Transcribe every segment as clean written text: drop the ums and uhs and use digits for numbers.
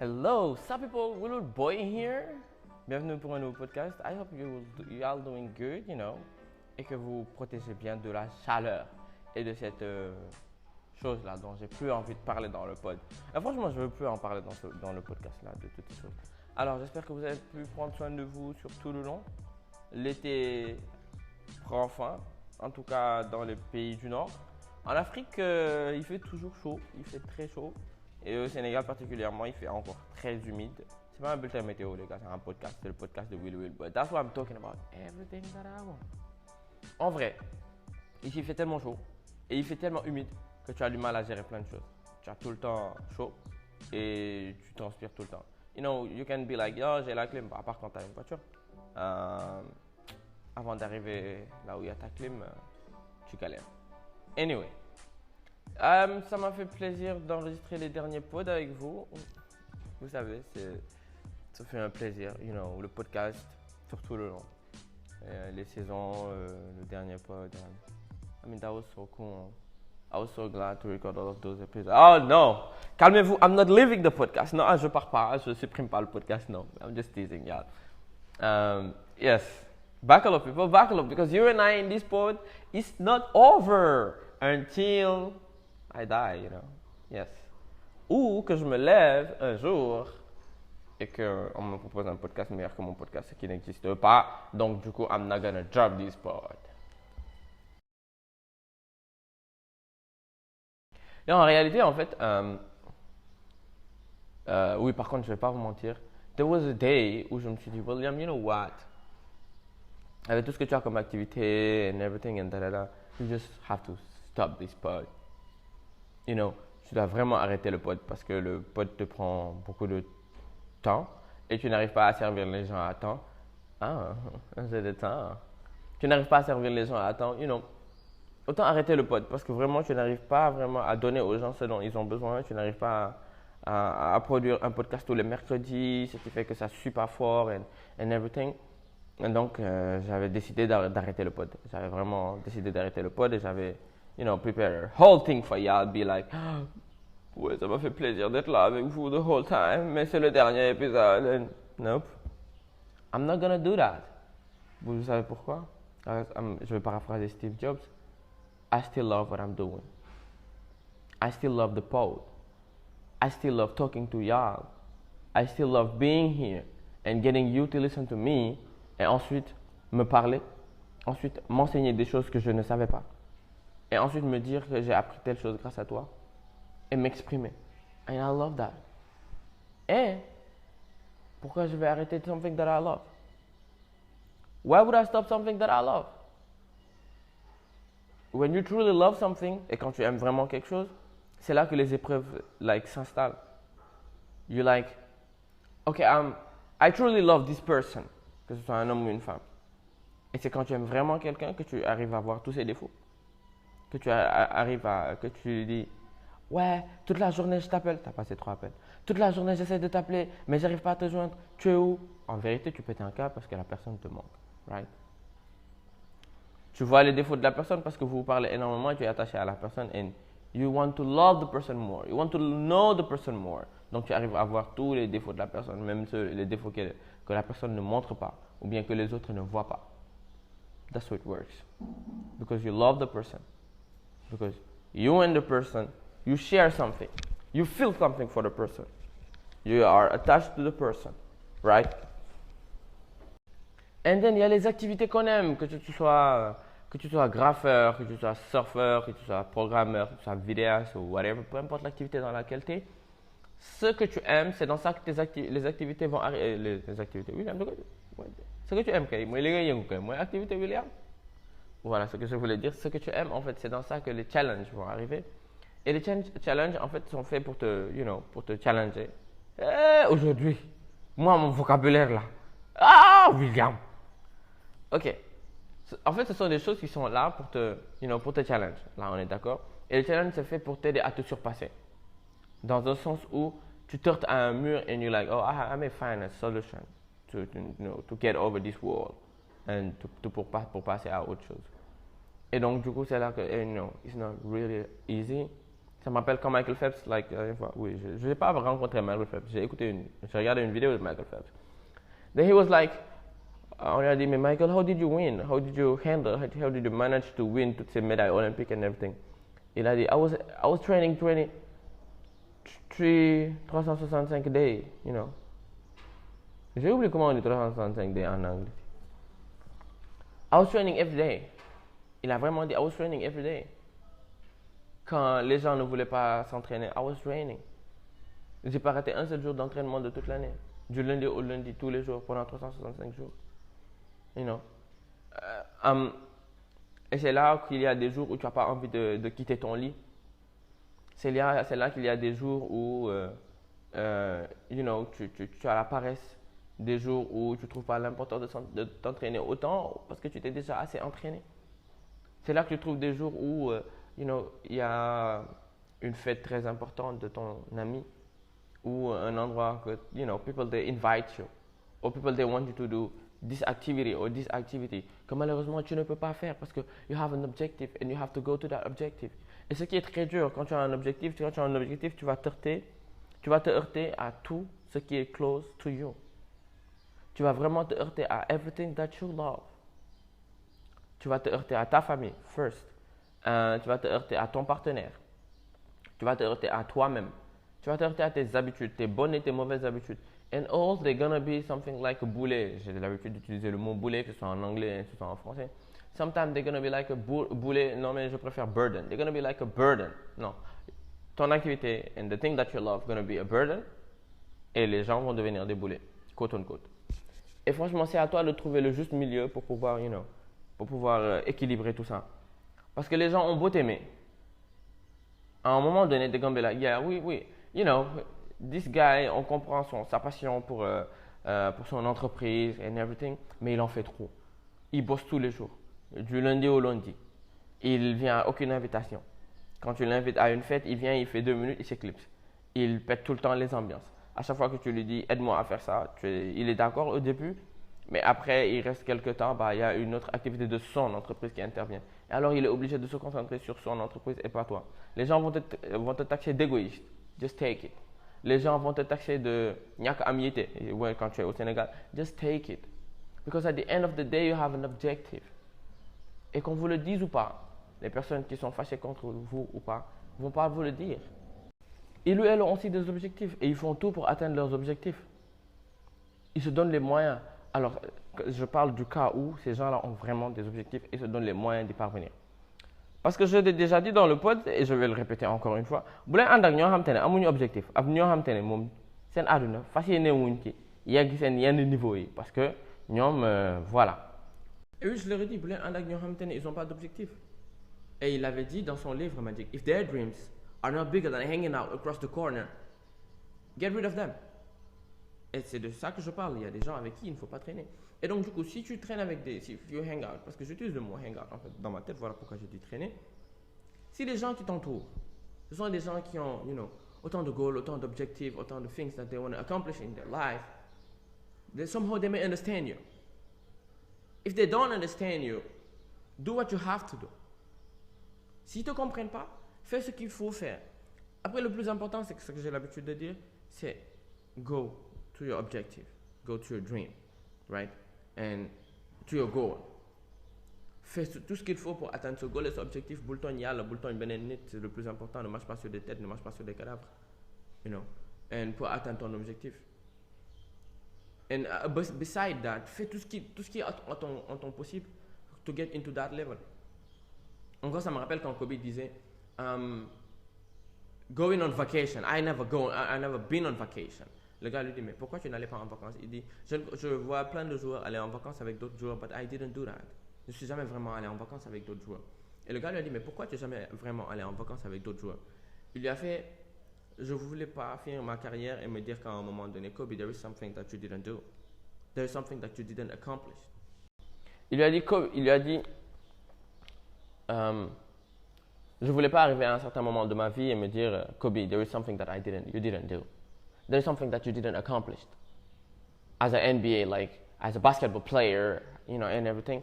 Hello, sup people, Willow Boy here. Bienvenue pour un nouveau podcast. I hope you all doing good, et que vous protégez bien de la chaleur et de cette chose-là dont j'ai plus envie de parler dans le pod. Et franchement, je veux plus en parler dans le podcast-là, de toutes ces choses. Alors, j'espère que vous avez pu prendre soin de vous sur tout le long. L'été prend fin, en tout cas dans les pays du Nord. En Afrique, il fait toujours chaud, il fait très chaud. Et au Sénégal particulièrement, il fait encore très humide. C'est pas un bulletin météo, les gars, c'est un podcast, c'est le podcast de Will. But that's what I'm talking about. Everything that I want. En vrai, ici il fait tellement chaud et il fait tellement humide que tu as du mal à gérer plein de choses. Tu as tout le temps chaud et tu transpires tout le temps. You can be like, oh, j'ai la clim, à part quand tu as une voiture. Avant d'arriver là où il y a ta clim, tu galères. Anyway. Ça m'a fait plaisir d'enregistrer les derniers pods avec vous. Vous savez, ça fait un plaisir, le podcast, surtout le long. Les saisons, le dernier pod. I mean, that was so cool. I was so glad to record all of those episodes. Oh no! Calmez-vous, I'm not leaving the podcast. Non, je pars pas, je supprime pas le podcast, no. I'm just teasing, y'all. Yes. Buckle up, people, buckle up, because you and I in this pod, it's not over until I die, Yes. Ou que je me lève un jour et qu'on me propose un podcast meilleur que mon podcast qui n'existe pas. Donc, du coup, I'm not gonna drop this pod. Et en réalité, en fait, oui, par contre, je vais pas vous mentir. There was a day où je me suis dit, William, you know what? Avec tout ce que tu as comme activité and everything and you just have to stop this pod. Tu dois vraiment arrêter le pod parce que le pod te prend beaucoup de temps et tu n'arrives pas à servir les gens à temps. Ah, j'ai du temps. Tu n'arrives pas à servir les gens à temps, Autant arrêter le pod parce que vraiment, tu n'arrives pas vraiment à donner aux gens ce dont ils ont besoin. Tu n'arrives pas à produire un podcast tous les mercredis, ce qui fait que ça ne suit pas fort and everything. Et donc, j'avais décidé d'arrêter le pod. J'avais vraiment décidé d'arrêter le pod et j'avais prepare a whole thing for y'all, be like, ouais, ça m'a fait plaisir d'être là avec vous the whole time, mais c'est le dernier épisode. And nope. I'm not gonna do that. Vous savez pourquoi? Je vais paraphraser Steve Jobs. I still love what I'm doing. I still love the pod. I still love talking to y'all. I still love being here and getting you to listen to me et ensuite me parler, ensuite m'enseigner des choses que je ne savais pas. Et ensuite me dire que j'ai appris telle chose grâce à toi. Et m'exprimer. And I love that. Et pourquoi je vais arrêter something that I love? Why would I stop something that I love? When you truly love something, et quand tu aimes vraiment quelque chose, c'est là que les épreuves s'installent. You okay, I truly love this person, que ce soit un homme ou une femme. Et c'est quand tu aimes vraiment quelqu'un que tu arrives à voir tous ses défauts. Que tu dis, ouais, toute la journée je t'appelle, t'as passé 3 appels. Toute la journée j'essaie de t'appeler, mais j'arrive pas à te joindre. Tu es où? En vérité, tu pètes un câble parce que la personne te manque, right? Tu vois les défauts de la personne parce que vous parlez énormément et tu es attaché à la personne and you want to love the person more, you want to know the person more. Donc tu arrives à voir tous les défauts de la personne, même les défauts que la personne ne montre pas ou bien que les autres ne voient pas. That's how it works. Because you love the person. Because you and the person, you share something. You feel something for the person. You are attached to the person, right? And then, il y a les activités qu'on aime, que tu sois graffeur, que tu sois surfeur, que tu sois programmeur, que tu sois vidéaste ou whatever, peu importe l'activité dans laquelle tu es. Ce que tu aimes, c'est dans ça que les activités vont arriver. Les activités, William, ce que tu aimes, moi, activité, William. Voilà ce que je voulais dire. Ce que tu aimes, en fait, c'est dans ça que les challenges vont arriver. Et les challenges, en fait, sont faits pour te challenger. Aujourd'hui, moi, mon vocabulaire là. Ah, William. Ok. En fait, ce sont des choses qui sont là pour te challenge. Là, on est d'accord. Et le challenge, c'est fait pour t'aider à te surpasser. Dans un sens où tu te heurtes à un mur and you're like, oh, I may find a solution to get over this wall. And pour passer à autre chose. Et donc, du coup, c'est là que, it's not really easy. Ça m'appelle quand Michael Phelps, oui, je n'ai pas rencontré Michael Phelps, j'ai regardé une vidéo de Michael Phelps. Then he was like, on lui a dit, mais Michael, how did you win? How did you handle, how did you manage to win toutes ces médailles olympiques and everything? Il a dit, I was training 365 days, you know. J'ai oublié comment on dit 365 days en anglais. I was training every day. Il a vraiment dit, I was training every day. Quand les gens ne voulaient pas s'entraîner, I was training. J'ai pas raté un seul jour d'entraînement de toute l'année. Du lundi au lundi, tous les jours, pendant 365 jours. You know. Et c'est là qu'il y a des jours où tu n'as pas envie de quitter ton lit. C'est là qu'il y a des jours où, you know, tu as la paresse. Des jours où tu ne trouves pas l'important de t'entraîner autant parce que tu t'es déjà assez entraîné. C'est là que tu trouves des jours où, you know, il y a une fête très importante de ton ami ou un endroit que, you know, people they invite you or people they want you to do this activity or this activity que malheureusement tu ne peux pas faire parce que you have an objective and you have to go to that objective. Et ce qui est très dur quand tu as un objectif, tu vas te heurter à tout ce qui est close to you. Tu vas vraiment te heurter à everything that you love. Tu vas te heurter à ta famille, first. Tu vas te heurter à ton partenaire. Tu vas te heurter à toi-même. Tu vas te heurter à tes habitudes, tes bonnes et tes mauvaises habitudes. And all they're gonna be something like a boulet. J'ai l'habitude d'utiliser le mot boulet, que ce soit en anglais, que ce soit en français. Sometimes they're gonna be like a boulet. Non, mais je préfère burden. They're gonna be like a burden. Non. Ton activité and the thing that you love gonna be a burden. Et les gens vont devenir des boulets. Quote on quote. Et franchement, c'est à toi de trouver le juste milieu pour pouvoir, you know, équilibrer tout ça. Parce que les gens ont beau t'aimer. À un moment donné, they're gonna be like, yeah, oui, you know, this guy, on comprend sa passion pour son entreprise and everything, mais il en fait trop. Il bosse tous les jours, du lundi au lundi. Il vient à aucune invitation. Quand tu l'invites à une fête, il vient, il fait 2 minutes, il s'éclipse. Il pète tout le temps les ambiances. À chaque fois que tu lui dis, aide-moi à faire ça, il est d'accord au début, mais après, il reste quelques temps, il y a une autre activité de son entreprise qui intervient. Et alors, il est obligé de se concentrer sur son entreprise et pas toi. Les gens vont te taxer d'égoïste. Just take it. Les gens vont te taxer de ñàkk amitié quand tu es au Sénégal. Just take it. Because at the end of the day, you have an objective. Et qu'on vous le dise ou pas, les personnes qui sont fâchées contre vous ou pas, ne vont pas vous le dire. Ils ou elles ont aussi des objectifs et ils font tout pour atteindre leurs objectifs. Ils se donnent les moyens. Alors, je parle du cas où ces gens-là ont vraiment des objectifs et se donnent les moyens d'y parvenir. Parce que je l'ai déjà dit dans le pod et je vais le répéter encore une fois. Bu leen ànd ak ñoo xam te ne amuñu objectif ak ñoo xam te ne moom seen àdduna fas yéene wuñ ci yegg seen yenn niveau yi parce que ñoom voilà. Et oui, je leur ai dit bu leen ànd ak ñoo xam te ne ils n'ont pas d'objectif. Et il avait dit dans son livre magique, if their dreams are not bigger than hanging out across the corner, get rid of them. Et c'est de ça que je parle. Il y a des gens avec qui il ne faut pas traîner. Et donc, du coup, si tu traînes avec si you hang out, parce que j'utilise le mot hang out en fait dans ma tête, voilà pourquoi j'ai dit traîner. Si les gens qui t'entourent, ce sont des gens qui ont, you know, autant de goals, autant d'objectifs, autant de things that they want to accomplish in their life, somehow they may understand you. If they don't understand you, do what you have to do. S'ils ne te comprennent pas, fais ce qu'il faut faire. Après, le plus important, c'est ce que j'ai l'habitude de dire, c'est go to your objective, go to your dream, right? And to your goal. Fais tout ce qu'il faut pour atteindre ce goal et ce objectif. Boulton yalla, boulton benen nit, c'est le plus important. Ne marche pas sur des têtes, ne marche pas sur des cadavres. You know? And pour atteindre ton objectif. And beside that, fais tout ce qui est en ton possible to get into that level. En gros, ça me rappelle quand Kobe disait going on vacation. I never been on vacation. Le gars lui dit, mais pourquoi tu n'allais pas en vacances? Il dit, je vois plein de joueurs aller en vacances avec d'autres joueurs, but I didn't do that. Je ne suis jamais vraiment allé en vacances avec d'autres joueurs. Et le gars lui a dit, mais pourquoi tu n'es jamais vraiment allé en vacances avec d'autres joueurs? Il lui a fait, je ne voulais pas finir ma carrière et me dire qu'à un moment donné, Kobe, there is something that you didn't do. There is something that you didn't accomplish. Il lui a dit, je ne voulais pas arriver à un certain moment de ma vie et me dire, Kobe, there is something that you didn't do. There's something that you didn't accomplish as an NBA, like as a basketball player, you know, and everything.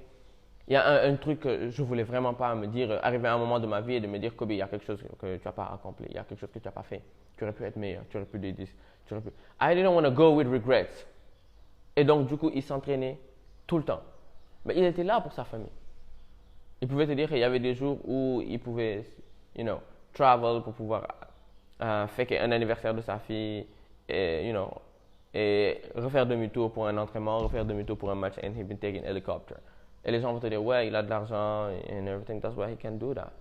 Il y a un truc que je voulais vraiment pas me dire, arriver à un moment de ma vie et de me dire, Kobe, il y a quelque chose que tu n'as pas accompli, il y a quelque chose que tu n'as pas fait. Tu aurais pu être meilleur, tu aurais pu dire this, tu aurais pu. I didn't want to go with regrets. Et donc, du coup, il s'entraînait tout le temps. Mais il était là pour sa famille. Il pouvait te dire qu'il y avait des jours où il pouvait, travel pour pouvoir fêter un anniversaire de sa fille et, et refaire demi-tour pour un entraînement, refaire demi-tour pour un match, and he'd been taking helicopter. Et les gens vont te dire, ouais, il a de l'argent and everything, that's why he can do that.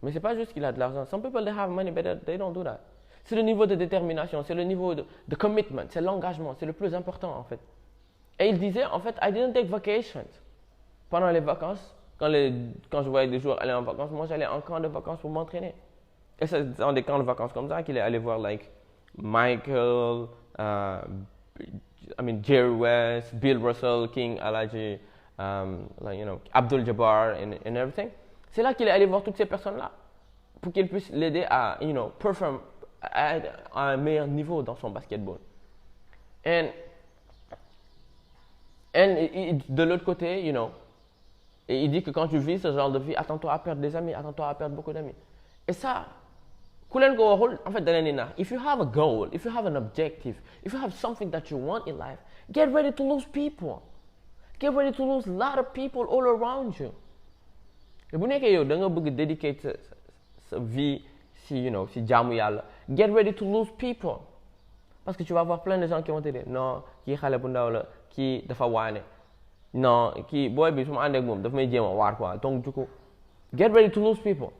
Mais c'est pas juste qu'il a de l'argent. Some people, they have money, but they don't do that. C'est le niveau de détermination, c'est le niveau de commitment, c'est l'engagement, c'est le plus important en fait. Et il disait, en fait, I didn't take vacations. Pendant les vacances, quand je voyais des joueurs aller en vacances, moi j'allais en camp de vacances pour m'entraîner. Et c'est dans des camps de vacances comme ça qu'il est allé voir, Michael, Jerry West, Bill Russell, King Alaji, Abdul Jabbar and everything. C'est là qu'il est allé voir toutes ces personnes-là pour qu'il puisse l'aider à, perform à un meilleur niveau dans son basketball. Et de l'autre côté, et il dit que quand tu vis ce genre de vie, attends-toi à perdre des amis, attends-toi à perdre beaucoup d'amis. Et ça, en fait, if you have a goal, if you have an objective, if you have something that you want in life, get ready to lose people. Get ready to lose a lot of people all around you. Et bu nekkee yow da nga bëgg dedicate sa vie si jaamu yàlla, get ready to lose people. Parce que tu vas avoir plein de gens qui vont te dire non kii xale bu ndaw la kii dafa waane non kii booy bi su ma ànd ak moom daf may jéem a waar quoi. Donc du coup, get ready to lose people.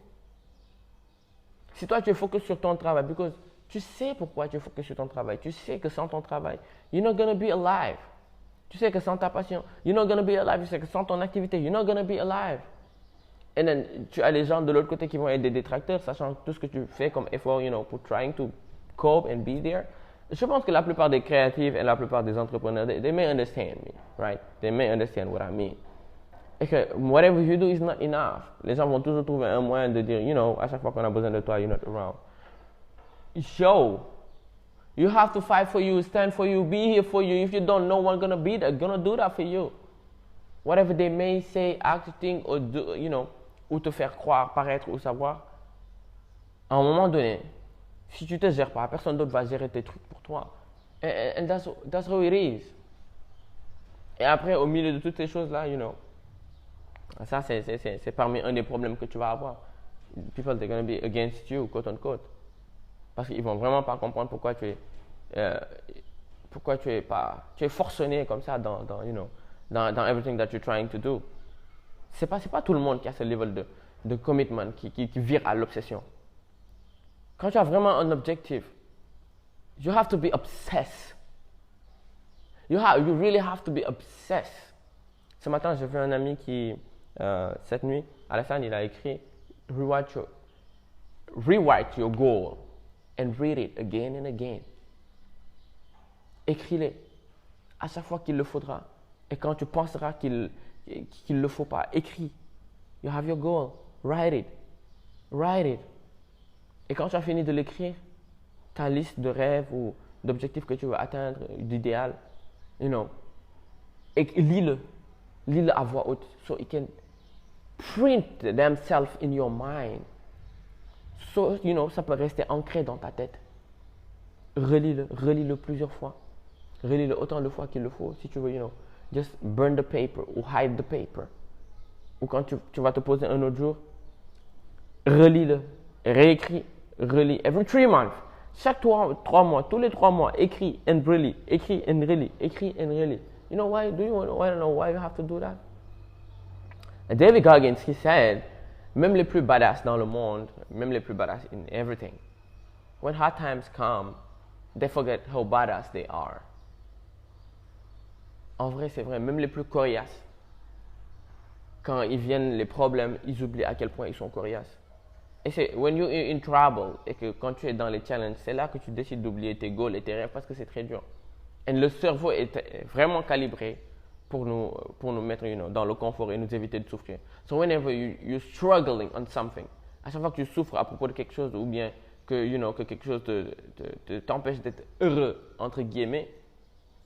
Si toi tu es focus sur ton travail, because tu sais pourquoi tu es focus sur ton travail, tu sais que sans ton travail, you're not gonna be alive. Tu sais que sans ta passion, you're not gonna be alive. Tu sais que sans ton activité, you're not gonna be alive. Et then, tu as les gens de l'autre côté qui vont être des détracteurs, sachant tout ce que tu fais comme effort, pour trying to cope and be there. Je pense que la plupart des créatifs et la plupart des entrepreneurs, they may understand me, right? They may understand what I mean. Et que whatever you do is not enough. Les gens vont toujours trouver un moyen de dire, à chaque fois qu'on a besoin de toi, you're not around. Show. You have to fight for you, stand for you, be here for you. If you don't, no one's gonna be there, gonna do that for you. Whatever they may say, act, think, or do, ou te faire croire, paraître ou savoir, à un moment donné, si tu te gères pas, personne d'autre va gérer tes trucs pour toi. And that's how it is. Et après, au milieu de toutes ces choses-là, ça c'est parmi un des problèmes que tu vas avoir. People, they're going to be against you, quote unquote. Parce qu'ils vont vraiment pas comprendre pourquoi tu es forcené comme ça dans everything that you're trying to do. C'est pas tout le monde qui a ce level de commitment qui vire à l'obsession. Quand tu as vraiment un objectif, you have to be obsessed. You really have to be obsessed. Ce matin, j'ai vu un ami qui, cette nuit, Alassane, il a écrit Rewrite your goal and read it again and again. Écris-les à chaque fois qu'il le faudra. Et quand tu penseras qu'il ne le faut pas, écris. You have your goal. Write it. Write it. Et quand tu as fini de l'écrire, ta liste de rêves ou d'objectifs que tu veux atteindre, d'idéal, et lis-le. Lis-le à voix haute. So it can print themselves in your mind. So, ça peut rester ancré dans ta tête. Relis-le plusieurs fois. Relis-le autant de fois qu'il le faut. Si tu veux, just burn the paper ou hide the paper. Ou quand tu vas te poser un autre jour, relis-le, réécris, relis. Every 3 months. Chaque 3 mois, tous les 3 mois, écris and relis, écris and relis, écris and relis. You know why? Do you want to know why you have to do that? And David Goggins, he said, même les plus badass dans le monde, même les plus badass in everything, when hard times come, they forget how badass they are. En vrai, c'est vrai, même les plus coriaces, quand ils viennent les problèmes, ils oublient à quel point ils sont coriaces. Et c'est when you're in trouble et que quand tu es dans les challenges, c'est là que tu décides d'oublier tes goals et tes rêves parce que c'est très dur. Et le cerveau est vraiment calibré pour nous mettre dans le confort et nous éviter de souffrir. So whenever you're struggling on something, à chaque fois que tu souffres à propos de quelque chose ou bien que quelque chose t'empêche d'être heureux, entre guillemets,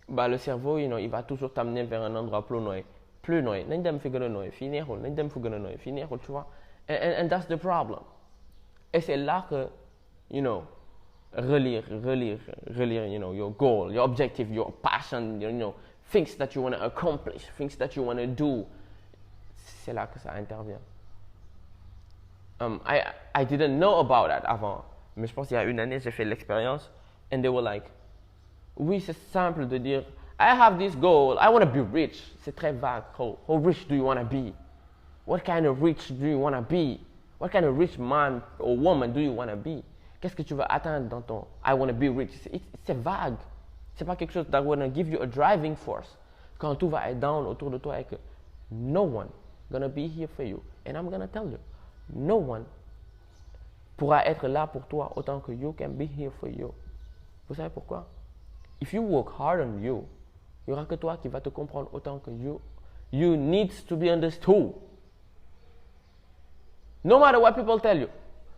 le cerveau, il va toujours t'amener vers un endroit plonoé plus nooy nañ dem fi gën a nooy fii neexul nañ dem fi gën a nooy fii neexul tu vois and that's the problem et c'est là que you know relire you know your goal your objective your passion you know things that you want to accomplish things that you want to do c'est là que ça intervient. I didn't know about that avant mais je pense qu'il y a une année j'ai fait l'expérience and they were like oui c'est simple de dire I have this goal I want to be rich c'est très vague how rich do you want to be what kind of rich do you want to be what kind of rich man or woman do you want to be qu'est-ce que tu veux atteindre dans ton I want to be rich c'est vague c'est pas quelque chose that want to give you a driving force quand tout va être down autour de toi et que no one gonna be here for you and I'm gonna tell you no one pourra être là pour toi autant que you can be here for you. Vous savez pourquoi? If you work hard on you, il n'y aura que toi qui va te comprendre autant que you. You needs to be understood. No matter what people tell you,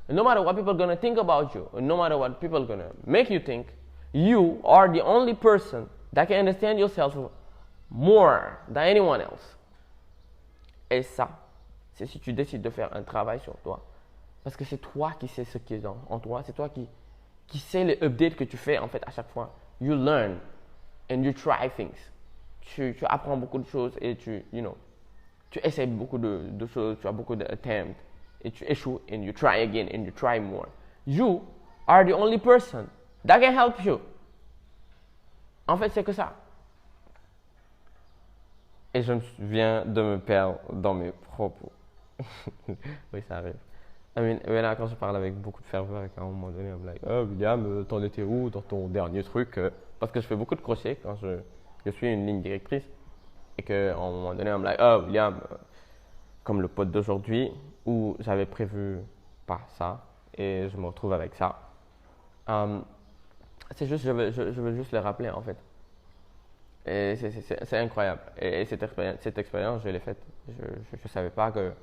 no matter what people are going to think about you, no matter what people are going to make you think, you are the only person that can understand yourself more than anyone else. Et ça, c'est si tu décides de faire un travail sur toi. Parce que c'est toi qui sais ce qui est en toi. C'est toi qui sais les updates que tu fais en fait à chaque fois. You learn and you try things. Tu apprends beaucoup de choses et tu essaies beaucoup de choses. Tu as beaucoup d'attempts et tu échoues and you try again and you try more. You are the only person that can help you. En fait, c'est que ça. Et je viens de me perdre dans mes propos. Oui, ça arrive. Là, quand je parle avec beaucoup de ferveur et qu'à un moment donné, on me dit « Oh, William, t'en étais où dans ton dernier truc ?» Parce que je fais beaucoup de crochets quand je suis une ligne directrice. Et qu'à un moment donné, on me dit « Oh, William, comme le pote d'aujourd'hui, où j'avais prévu pas ça et je me retrouve avec ça. » C'est juste, je veux juste le rappeler en fait. Et c'est incroyable. Et cette expérience, je l'ai faite. Je ne savais pas que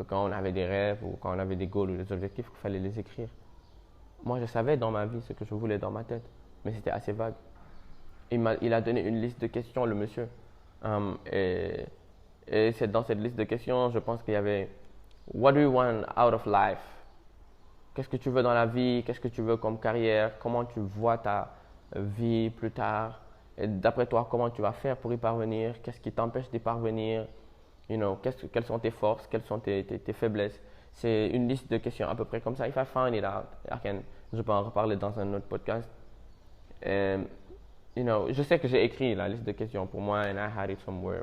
quand on avait des rêves ou quand on avait des goals ou des objectifs, qu'il fallait les écrire. Moi, je savais dans ma vie ce que je voulais dans ma tête, mais c'était assez vague. Il a donné une liste de questions, le monsieur. Et c'est dans cette liste de questions, je pense qu'il y avait « What do you want out of life ?» Qu'est-ce que tu veux dans la vie? Qu'est-ce que tu veux comme carrière? Comment tu vois ta vie plus tard? Et d'après toi, comment tu vas faire pour y parvenir? Qu'est-ce qui t'empêche d'y parvenir? Quelles sont tes forces? Quelles sont tes faiblesses? C'est une liste de questions à peu près comme ça. If I find it out, je peux en reparler dans un autre podcast. Je sais que j'ai écrit la liste de questions pour moi and I had it somewhere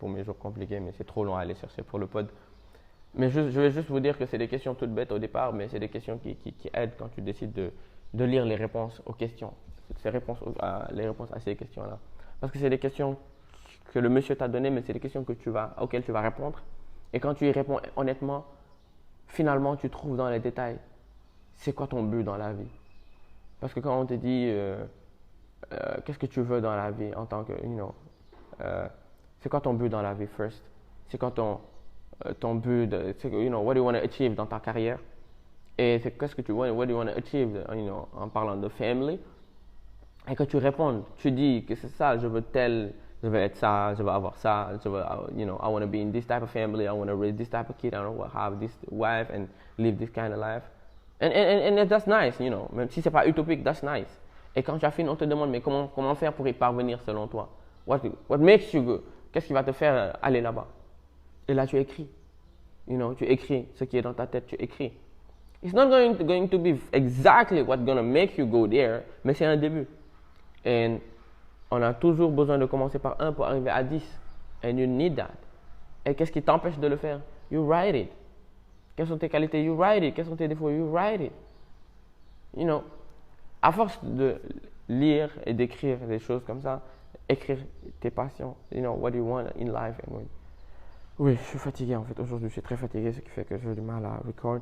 pour mes jours compliqués, mais c'est trop long à aller chercher pour le pod. Mais je vais juste vous dire que c'est des questions toutes bêtes au départ, mais c'est des questions qui aident quand tu décides de lire les réponses aux questions. Les réponses à ces questions-là. Parce que c'est des questions que le monsieur t'a données, mais c'est des questions auxquelles tu vas répondre. Et quand tu y réponds honnêtement, finalement, tu trouves dans les détails, c'est quoi ton but dans la vie? Parce que quand on te dit, qu'est-ce que tu veux dans la vie en tant que, c'est quoi ton but dans la vie first? C'est quoi ton but, what do you want to achieve dans ta carrière? Et c'est qu'est-ce que tu veux, what do you want to achieve, en parlant de family? Et que tu réponds, tu dis que c'est ça, je veux être ça, je veux avoir ça, je veux, I want to be in this type of family, I want to raise this type of kid, I want to have this wife and live this kind of life. And that's nice, même si c'est pas utopique, that's nice. Et quand tu as fini, on te demande, mais comment faire pour y parvenir selon toi? What makes you good? Qu'est-ce qui va te faire aller là-bas? Et là, tu écris. Tu écris ce qui est dans ta tête, tu écris. It's not going to be exactly what's going to make you go there, mais c'est un début. Et on a toujours besoin de commencer par 1 pour arriver à 10. And you need that. Et qu'est-ce qui t'empêche de le faire? You write it. Quelles sont tes qualités? You write it. Quels sont tes défauts? You write it. À force de lire et d'écrire des choses comme ça, écrire tes passions, what you want in life. Oui, je suis fatigué en fait. Aujourd'hui, je suis très fatigué, ce qui fait que j'ai du mal à record.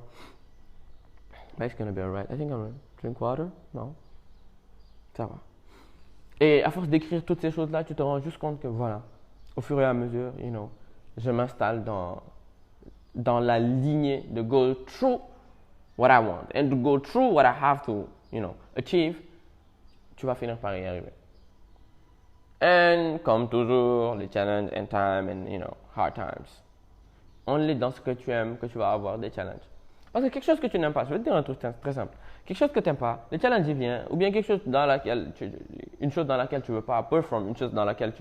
But it's gonna be alright. I think I'm gonna drink water. Non? Ça va. Et à force d'écrire toutes ces choses-là, tu te rends juste compte que voilà, au fur et à mesure, je m'installe dans la lignée de go through what I want and to go through what I have to, achieve. Tu vas finir par y arriver. And comme toujours, les challenges and time and hard times. Only dans ce que tu aimes que tu vas avoir des challenges. Parce que quelque chose que tu n'aimes pas, je vais te dire un truc très simple. Quelque chose que tu n'aimes pas, les challenges ils viennent, ou bien quelque chose dans laquelle une chose dans laquelle tu ne veux pas perform, une chose dans laquelle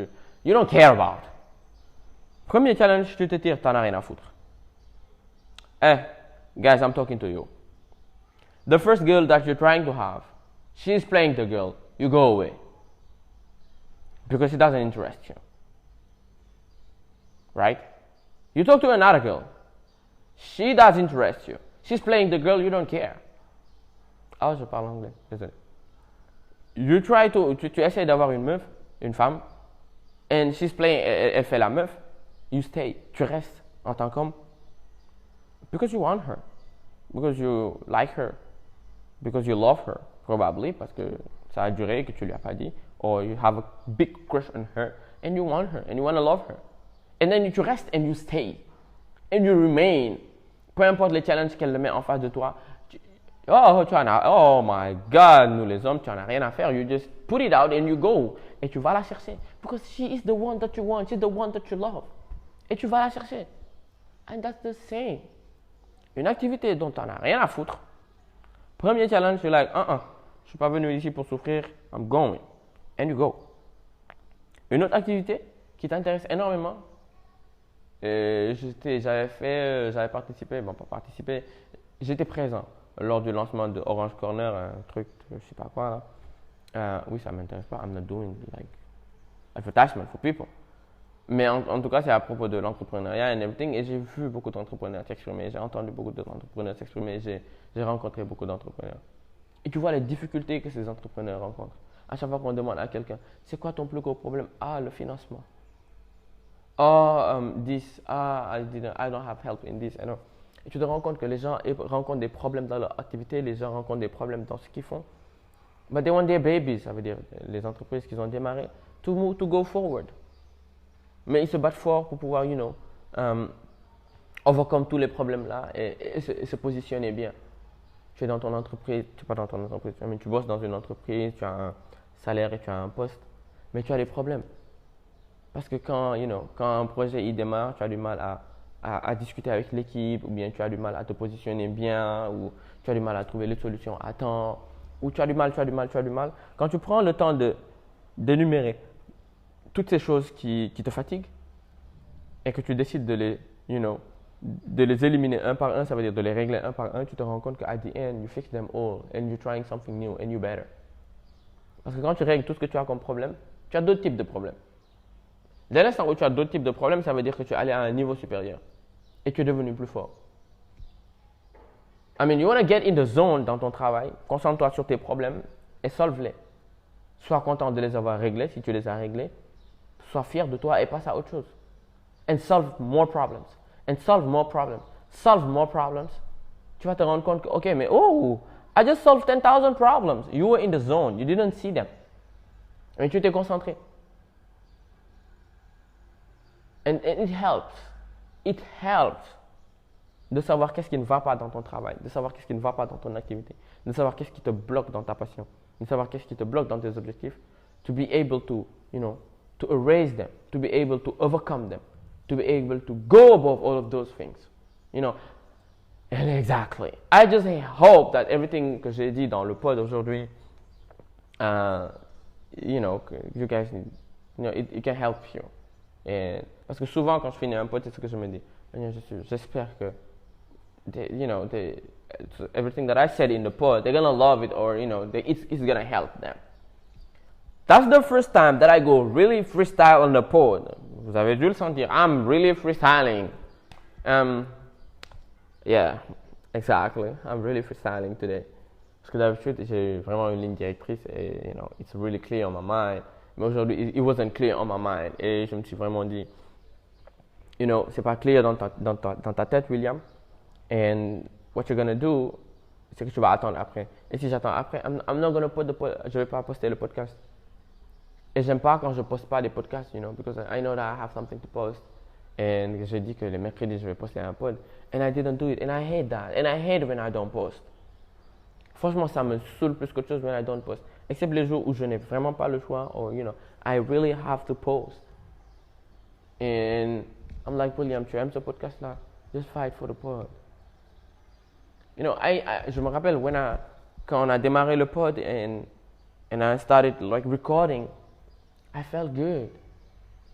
you don't care about. Premier challenge, tu te tires, t'en as rien à foutre. Hey, guys, I'm talking to you. The first girl that you're trying to have, she's playing the girl, you go away. Because it doesn't interest you. Right? You talk to another girl. She does interest you. She's playing the girl, you don't care. Ah, je parle anglais, désolé. Tu essaies d'avoir une meuf, une femme, and she's playing, elle fait la meuf, you stay, tu restes en tant qu'homme. Because you want her. Because you like her. Because you love her, probably, parce que ça a duré que tu lui as pas dit. Or you have a big crush on her, and you want her, and you want to love her. And then tu restes and you stay. And you remain. Peu importe les challenges qu'elle met en face de toi. Oh my God, nous les hommes, tu en as rien à faire. You just put it out and you go. Et tu vas la chercher. Because she is the one that you want. She's the one that you love. Et tu vas la chercher. And that's the same. Une activité dont tu n'en as rien à foutre. Premier challenge, you're like, je suis pas venu ici pour souffrir. I'm going. And you go. Une autre activité qui t'intéresse énormément. J'avais participé, j'étais présent lors du lancement de Orange Corner, un truc, je sais pas quoi là. Oui, ça m'intéresse pas. I'm not doing like advertisement for people. Mais en tout cas, c'est à propos de l'entrepreneuriat and everything. Et j'ai vu beaucoup d'entrepreneurs s'exprimer, j'ai entendu beaucoup d'entrepreneurs s'exprimer, j'ai rencontré beaucoup d'entrepreneurs. Et tu vois les difficultés que ces entrepreneurs rencontrent. À chaque fois qu'on demande à quelqu'un, c'est quoi ton plus gros problème? Ah, le financement. I don't have help in this. Et tu te rends compte que les gens rencontrent des problèmes dans leur activité, les gens rencontrent des problèmes dans ce qu'ils font. But they want their babies, ça veut dire les entreprises qui ont démarré, to go forward. Mais ils se battent fort pour pouvoir, overcome tous les problèmes là et se positionner bien. Tu es dans ton entreprise, tu n'es pas dans ton entreprise, mais tu bosses dans une entreprise, tu as un salaire et tu as un poste, mais tu as des problèmes. Parce que quand un projet il démarre, tu as du mal à discuter avec l'équipe, ou bien tu as du mal à te positionner bien, ou tu as du mal à trouver les solutions à temps, ou tu as du mal. Quand tu prends le temps d'énumérer toutes ces choses qui te fatiguent, et que tu décides de les éliminer un par un, ça veut dire de les régler un par un, tu te rends compte qu'à the end, you fix them all, and you're trying something new, and you're better. Parce que quand tu règles tout ce que tu as comme problème, tu as d'autres types de problèmes. Dès l'instant où tu as d'autres types de problèmes, ça veut dire que tu es allé à un niveau supérieur et tu es devenu plus fort. I mean, you want to get in the zone dans ton travail, concentre-toi sur tes problèmes et solve-les. Sois content de les avoir réglés si tu les as réglés. Sois fier de toi et passe à autre chose. And solve more problems. And solve more problems. Solve more problems. Tu vas te rendre compte que, ok, mais I just solved 10,000 problems. You were in the zone. You didn't see them. Mais tu t'es concentré. And it helps. It helps de savoir qu'est-ce qui ne va pas dans ton travail, de savoir qu'est-ce qui ne va pas dans ton activité, de savoir qu'est-ce qui te bloque dans ta passion, de savoir qu'est-ce qui te bloque dans tes objectifs, to be able to, to erase them, to be able to overcome them, to be able to go above all of those things, And exactly. I just hope that everything que j'ai dit dans le pod aujourd'hui, you guys, it can help you. Et parce que souvent, quand je finis un pod, c'est ce que je me dis. J'espère que, everything that I said in the pod, they're gonna love it, or it's gonna help them. That's the first time that I go really freestyle on the pod. Vous avez dû le sentir. I'm really freestyling. Yeah, exactly. I'm really freestyling today. Parce que d'habitude, j'ai vraiment une ligne directrice et, it's really clear on my mind. Mais aujourd'hui, it wasn't clear on my mind. Et je me suis vraiment dit, c'est pas clair dans ta tête, William. And what you're gonna do, c'est que tu vas attendre après. Et si j'attends après, I'm not gonna je vais pas poster le podcast. Et j'aime pas quand je poste pas des podcasts, because I know that I have something to post. Et j'ai dit que les mercredis, je vais poster un pod. And I didn't do it. And I hate that. And I hate when I don't post. Franchement, ça me saoule plus qu'autre chose when I don't post. except les jours où je n'ai vraiment pas le choix, or I really have to post. And I'm like, William, tu aimes ce podcast-là? Just fight for the pod. Je me rappelle quand on a démarré le pod and I started like recording, I felt good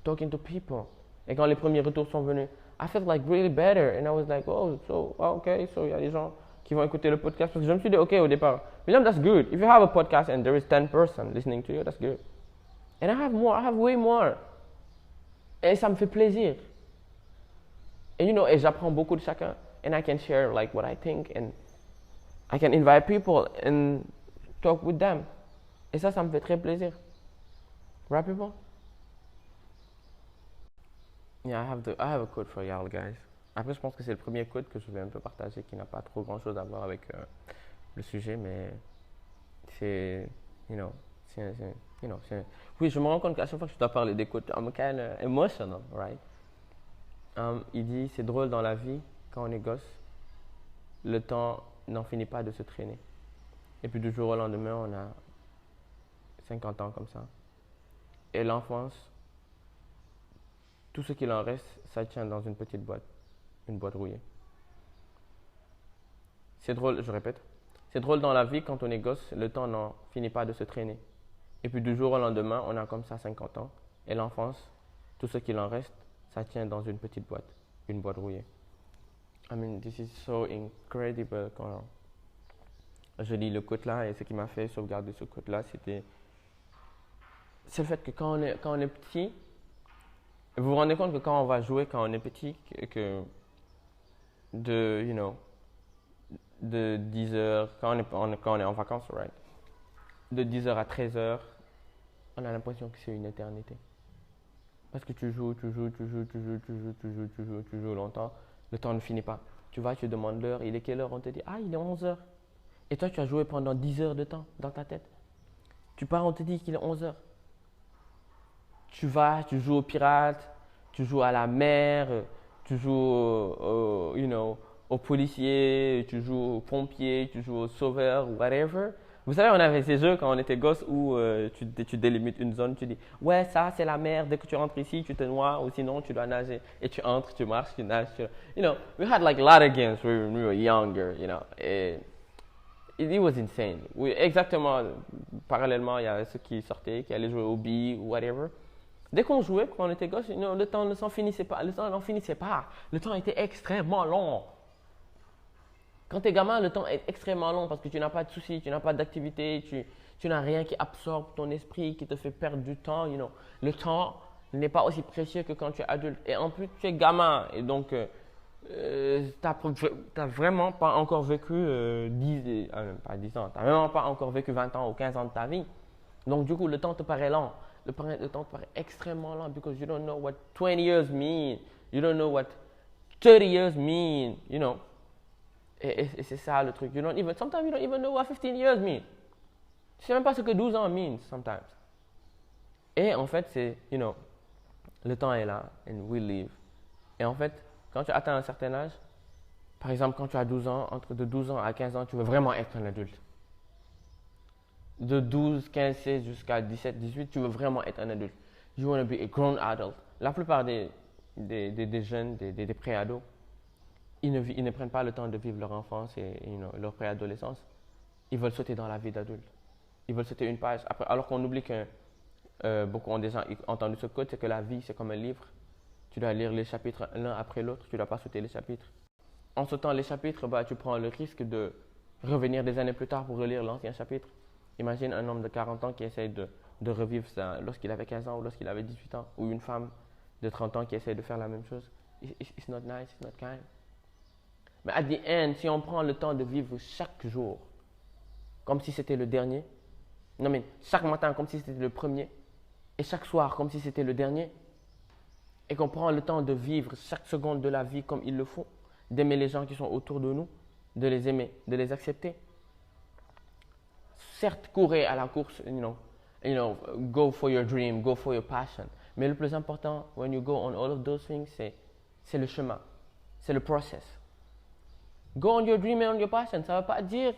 talking to people. Et quand les premiers retours sont venus, I felt like really better. And I was like, okay, so il y a des gens qui vont écouter le podcast. Parce que je me suis dit, ok, au départ, William, that's good. If you have a podcast and there is 10 person listening to you, that's good. And I have way more. Et ça me fait plaisir. Et j'apprends beaucoup de chacun. And I can share like what I think and I can invite people and talk with them. Et ça me fait très plaisir. Right, people? Yeah, I have a quote for y'all, guys. Après, je pense que c'est le premier quote que je vais un peu partager qui n'a pas trop grand chose à voir avec le sujet, mais c'est, oui, je me rends compte qu'à chaque fois que je dois parler des quotes, I'm kind of emotional, right? Il dit, c'est drôle dans la vie, quand on est gosse, le temps n'en finit pas de se traîner. Et puis du jour au lendemain, on a 50 ans comme ça. Et l'enfance, tout ce qu'il en reste, ça tient dans une petite boîte, une boîte rouillée. C'est drôle, je répète, c'est drôle dans la vie, quand on est gosse, le temps n'en finit pas de se traîner. Et puis du jour au lendemain, on a comme ça 50 ans. Et l'enfance, tout ce qu'il en reste, ça tient dans une petite boîte, une boîte rouillée. I mean, this is so incredible. Quand je lis le quote là, et ce qui m'a fait sauvegarder ce quote là, c'est le fait que quand on est petit, vous vous rendez compte que quand on va jouer, quand on est petit, que de 10 heures, quand on est en vacances, right? De 10 heures à 13 heures, on a l'impression que c'est une éternité. Parce que tu joues longtemps, le temps ne finit pas. Tu vas, tu demandes l'heure, il est quelle heure? On te dit, il est 11 heures. Et toi, tu as joué pendant 10 heures de temps dans ta tête. Tu pars, on te dit qu'il est 11 heures. Tu vas, tu joues aux pirates, tu joues à la mer, tu joues aux policiers, tu joues aux pompiers, tu joues aux sauveurs, whatever. Vous savez, on avait ces jeux quand on était gosse où tu délimites une zone, tu dis ouais, ça c'est la mer, dès que tu rentres ici, tu te noies ou sinon tu dois nager. Et tu entres, tu marches, tu nages. We had like a lot of games when we were younger, et it was insane. Oui, exactement, parallèlement, il y a ceux qui sortaient, qui allaient jouer au billes ou whatever. Dès qu'on jouait, quand on était gosse, le temps ne s'en finissait pas. Le temps n'en finissait pas. Le temps était extrêmement long. Quand tu es gamin, le temps est extrêmement long parce que tu n'as pas de soucis, tu n'as pas d'activité, tu n'as rien qui absorbe ton esprit, qui te fait perdre du temps. Le temps n'est pas aussi précieux que quand tu es adulte. Et en plus, tu es gamin. Et donc, tu n'as vraiment pas encore vécu 10 ans. Tu n'as vraiment pas encore vécu 20 ans ou 15 ans de ta vie. Donc, du coup, le temps te paraît lent. Le temps te paraît extrêmement lent because you don't know what 20 years mean. You don't know what 30 years mean, Et c'est ça le truc. Sometimes you don't even know what 15 years mean. Tu sais même pas ce que 12 ans mean sometimes. Et en fait, c'est, le temps est là and we live. Et en fait, quand tu atteins un certain âge, par exemple, quand tu as 12 ans, de 12 ans à 15 ans, tu veux vraiment être un adulte. De 12, 15, 16 jusqu'à 17, 18, tu veux vraiment être un adulte. You want to be a grown adult. La plupart des jeunes, des pré-ados, ils ne prennent pas le temps de vivre leur enfance et leur préadolescence. Ils veulent sauter dans la vie d'adulte. Ils veulent sauter une page. Après, alors qu'on oublie que beaucoup ont déjà entendu ce code, c'est que la vie, c'est comme un livre. Tu dois lire les chapitres l'un après l'autre. Tu ne dois pas sauter les chapitres. En sautant les chapitres, tu prends le risque de revenir des années plus tard pour relire l'ancien chapitre. Imagine un homme de 40 ans qui essaye de revivre ça lorsqu'il avait 15 ans ou lorsqu'il avait 18 ans. Ou une femme de 30 ans qui essaye de faire la même chose. It's not nice, it's not kind. Mais at the end, si on prend le temps de vivre chaque jour comme si c'était le dernier, non mais chaque matin comme si c'était le premier, et chaque soir comme si c'était le dernier, et qu'on prend le temps de vivre chaque seconde de la vie comme il le faut, d'aimer les gens qui sont autour de nous, de les aimer, de les accepter. Certes, courez à la course, go for your dream, go for your passion. Mais le plus important, when you go on all of those things, c'est le chemin, c'est le process. Go on your dream and on your passion. Ça ne veut pas dire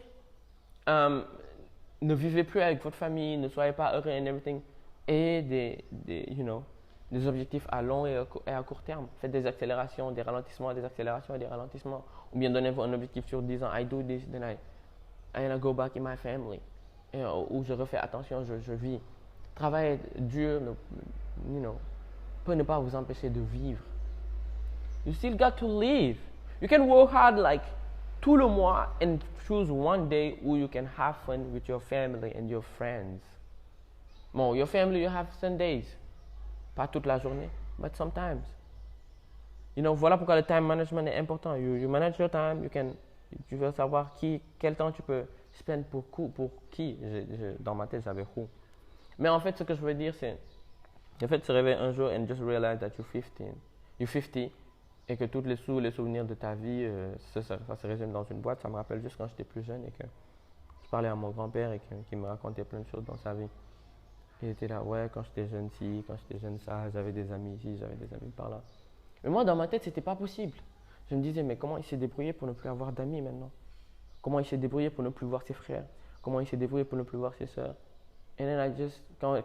ne vivez plus avec votre famille, ne soyez pas heureux and everything. Et des objectifs à long et à court terme. Faites des accélérations, des ralentissements, des accélérations et des ralentissements. Ou bien donnez-vous un objectif sur 10 ans. I do this, then I go back in my family. Où je refais attention, je vis. Travailler dur, peut ne pas vous empêcher de vivre. You still got to live. You can work hard like tout le mois and choose one day où you can have fun with your family and your friends. Bon, your family you have Sundays. Pas toute la journée, but sometimes. Voilà pourquoi le time management est important. You manage your time, tu veux savoir quel temps tu peux spend pour qui. Dans ma tête, j'avais who. Mais en fait, ce que je veux dire, c'est en fait se réveiller un jour and just realize that you're 50 et que tous les souvenirs de ta vie, ça se résume dans une boîte. Ça me rappelle juste quand j'étais plus jeune et que je parlais à mon grand-père et qu'il me racontait plein de choses dans sa vie. Il était là, ouais, quand j'étais jeune ci, quand j'étais jeune ça, j'avais des amis ici, j'avais des amis par là. Mais moi, dans ma tête, c'était pas possible. Je me disais, mais comment il s'est débrouillé pour ne plus avoir d'amis maintenant? Comment il s'est débrouillé pour ne plus voir ses frères? Comment il s'est débrouillé pour ne plus voir ses sœurs? Et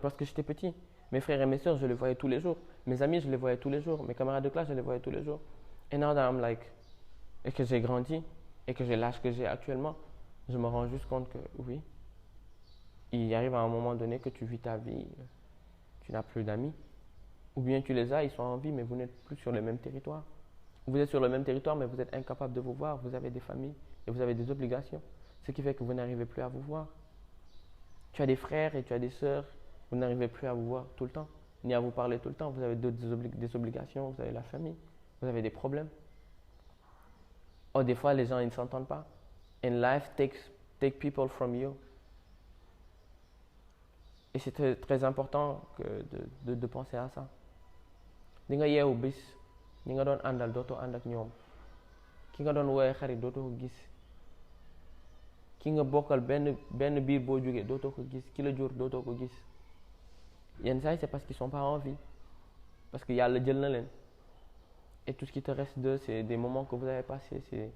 parce que j'étais petit, mes frères et mes sœurs, je les voyais tous les jours. Mes amis, je les voyais tous les jours. Mes camarades de classe, je les voyais tous les jours. Et now that I'm like, et que j'ai grandi, et que j'ai l'âge que j'ai actuellement, je me rends juste compte que oui, il arrive à un moment donné que tu vis ta vie, tu n'as plus d'amis. Ou bien tu les as, ils sont en vie, mais vous n'êtes plus sur le même territoire. Vous êtes sur le même territoire, mais vous êtes incapable de vous voir. Vous avez des familles et vous avez des obligations. Ce qui fait que vous n'arrivez plus à vous voir. Tu as des frères et tu as des sœurs, vous n'arrivez plus à vous voir tout le temps, ni à vous parler tout le temps. Vous avez des obligations, vous avez la famille, vous avez des problèmes. Or, des fois, les gens ils ne s'entendent pas. And life take people from you. Et c'est très, très important de penser à ça. Di nga yeewu bis ñi nga doon àndal dootoo ànd ak ñoom ki nga doon woowee xarit dootoo ko gis ki nga bokkal benn biir boo jógee dootoo ko gis ki la jur dootoo ko gis yenn saa yi c'est parce qu'ils sont pas en vie parce que yàlla jël na leen et tout ce qui te reste d'eux c'est des moments que vous avez passés, c'est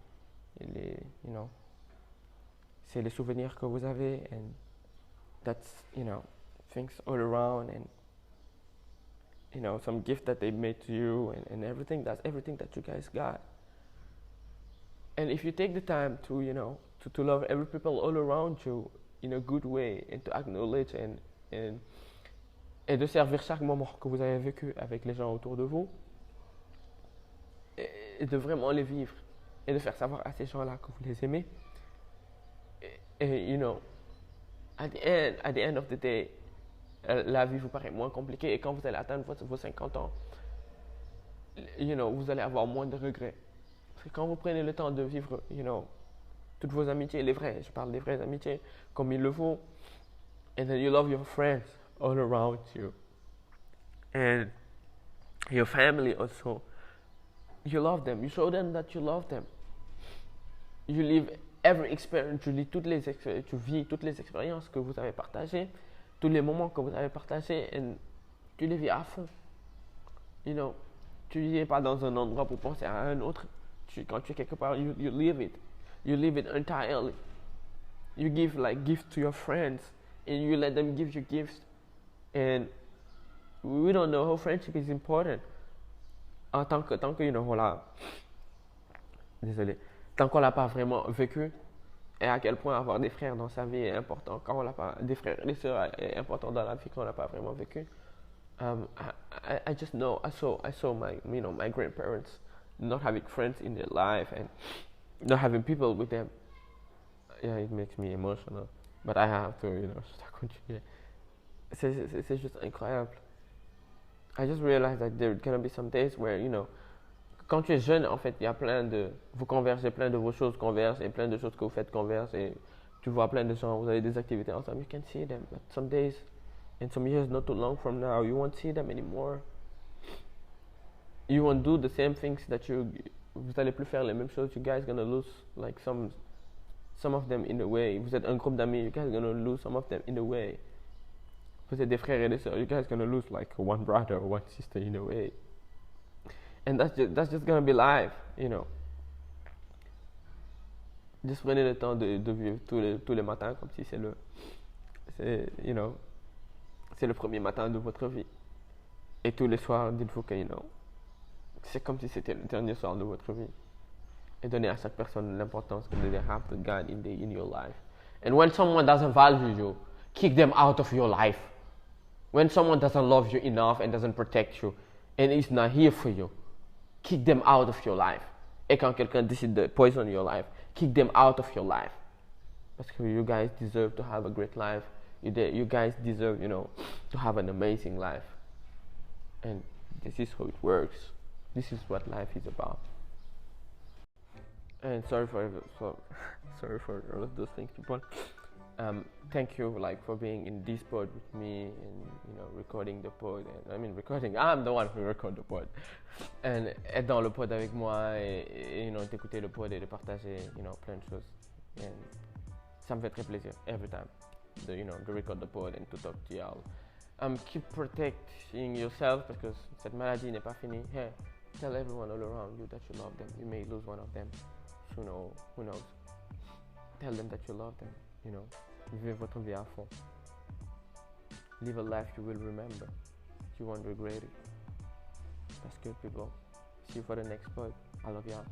les souvenirs que vous avez and that's things all around and some gift that they made to you and everything. That's everything that you guys got. And if you take the time to to love every people all around you in a good way and to acknowledge et de servir chaque moment que vous avez vécu avec les gens autour de vous et de vraiment les vivre et de faire savoir à ces gens-là que vous les aimez et at the end of the day la vie vous paraît moins compliquée et quand vous allez atteindre vos 50 ans, vous allez avoir moins de regrets. Parce que quand vous prenez le temps de vivre, toutes vos amitiés, les vraies, je parle des vraies amitiés, comme il le faut, and then you love your friends all around you, and your family also, you love them, you show them that you love them, you live every experience, tu vis toutes les expériences que vous avez partagées, tous les moments que vous avez partagés, et tu les vis à fond. Tu n'es pas dans un endroit pour penser à un autre. Quand tu es quelque part, you live it. You live it entirely. You give gifts to your friends, and you let them give you gifts. And we don't know how friendship is important. Tant que désolé, tant qu'on l'a pas vraiment vécu. Et à quel point avoir des frères dans sa vie est important quand on l'a pas, des frères et des sœurs est important dans la vie quand on l'a pas vraiment vécu. I just know I saw my grandparents not having friends in their life and not having people with them. Yeah, it makes me emotional, but I have to continuer. C'est juste incroyable. I just realized that there gonna be some days where quand tu es jeune, en fait, il y a vous conversez, plein de vos choses conversent et plein de choses que vous faites conversent et tu vois plein de gens, vous avez des activités ensemble, you can see them, but some days and some years not too long from now, you won't see them anymore. You won't do the same things vous allez plus faire les mêmes choses, you guys gonna lose like some of them in a way. Vous êtes un groupe d'amis, you guys gonna lose some of them in a way. Vous êtes des frères et des sœurs, you guys gonna lose like one brother or one sister in a way. And that's just gonna be life, Juste prenez le temps de vivre tous les matins comme si c'est You know, c'est le premier matin de votre vie. Et tous les soirs, dites-vous que, you know, c'est comme si c'était le dernier soir de votre vie. Et donnez à chaque personne l'importance que they have to God in your life. And when someone doesn't value you, kick them out of your life. When someone doesn't love you enough and doesn't protect you, and is not here for you, kick them out of your life. Et quand quelqu'un décide de poison your life, kick them out of your life. Parce que you guys deserve to have a great life. You guys deserve, you know, to have an amazing life. And this is how it works. This is what life is about. And sorry for all of those things, people. Thank you, like, for being in this pod with me and, you know, recording the pod. And I mean, recording. I'm the one who record the pod. And être dans le pod avec moi et you know, d'écouter le pod et de partager, you know, plein de choses. And ça me fait très plaisir every time. You know, to record the pod and to talk to y'all. Keep protecting yourself parce que cette maladie n'est pas finie. Hey, tell everyone all around you that you love them. You may lose one of them. You know, who knows? Tell them that you love them. You know, vivez votre vie à fond. Live a life you will remember. You won't regret it. That's good, people. See you for the next pod. I love y'all.